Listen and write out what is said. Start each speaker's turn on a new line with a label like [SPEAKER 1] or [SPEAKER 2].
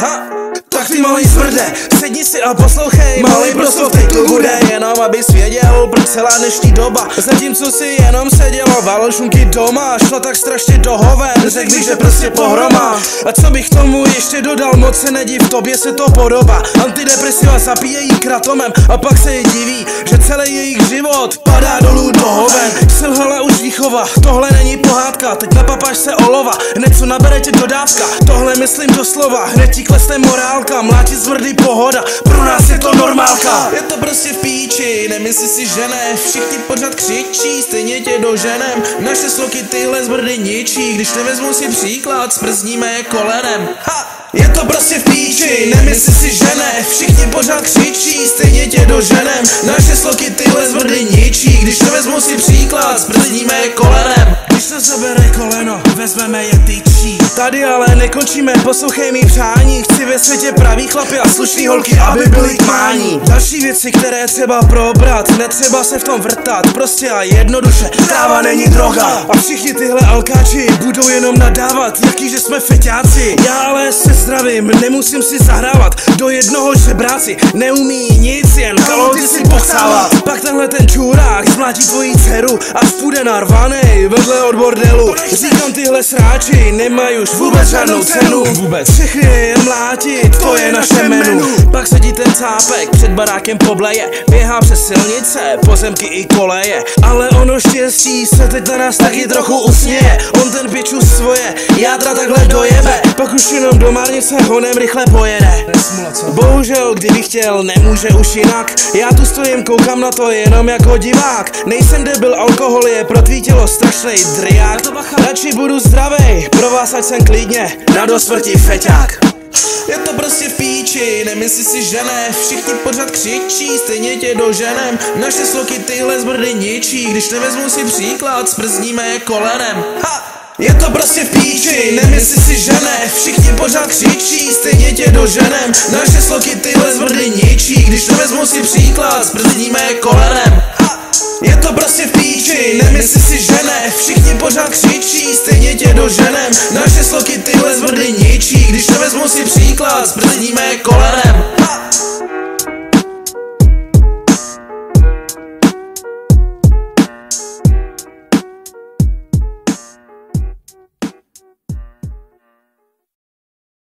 [SPEAKER 1] Ha, tak ty malý smrde, sedni si a poslouchej, malý proslov, teď to bude jenom, abys věděl, proč celá dnešní doba. Zatímco si jenom seděla valošunky doma, šla tak strašně do hoven, řekl bych, že prostě pohroma. A co bych tomu ještě dodal, moc se nediv, tobě se to podobá. Antidepresiva zapíjejí kratomem a pak se jí diví, že celý jejich život padá dolů do hoven. Selhala už výchova, tohle není pohádka, teď napapáš se olova, hned co nabere tě dodávka. Tohle myslím doslova, hned ti klesne morálka, mlátí smrdí pohoda, pro nás je to normálka. Je to prostě v píči, nemyslí si, že ne, všichni pořád křičí, stejně tě doženem. Naše sloky tyhle zmrdy ničí, když nevezmu si příklad, sprzníme je kolenem. Ha! Je to prostě v píči, nemyslí si, že ne, všichni pořád křičí, stejně tě doženem. Naše sloky tyhle zmrdy ničí, když nevezmu si příklad, sprzníme je kolenem. Když se zabere koleno, vezmeme je tyčí. Tady ale nekončíme, poslouchej mý přání. Chci ve světě pravý chlapy a slušný holky, aby byly k mání. Další věci, které třeba probrat, netřeba se v tom vrtat, prostě a jednoduše, tráva není droga. A všichni tyhle alkáči budou jenom nadávat, jaký že jsme feťáci. Já ale se zdravím, nemusím si zahrávat do jednoho žebráci, neumí nic, jen kalhoty si pochcávat. Pak tenhle ten čurák zmlátí tvojí dceru, až půjde narvanej vedle od bordelu. Říkám, tyhle sráči nemají už vůbec žádnou cenu. Vůbec všechny jen mlátit, to je naše menu. Pak sedí ten cápek před barákem pobleje, běhá přes silnice, pozemky i koleje. Ale ono štěstí se teď na nás taky trochu usměje. On ten piču svoje jádra takhle dojebe, pak už jenom do Marnice honem rychle pojede. Bohužel, kdyby chtěl, nemůže už jinak. Já tu stojím, koukám na to jenom jako divák. Nejsem debil, alkohol je pro tvý tělo strašnej driák. Radši budu zdravej, pro vás ať jsem klidně na dosmrti feťák. Je to prostě v píči, nemyslí si, že ne, všichni pořád křičí, stejně tě doženem. Naše sloky tyhle zmrdy ničí, když nevezmu si příklad, sprzníme je kolenem. Ha! Je to prostě v píči, nemyslí si, že ne, všichni pořád křičí, stejně tě doženem. Naše sloky tyhle zmrdy ničí, když nevezmu si příklad, sprzníme je kolenem. Ha! Je to prostě v píči, nemyslí si, že ne, všichni pořád křičí, stejně tě doženem. Naše sloky tyhle zmrdy ničí, když nevezmu si příklad, sprzníme je kolenem. Ha!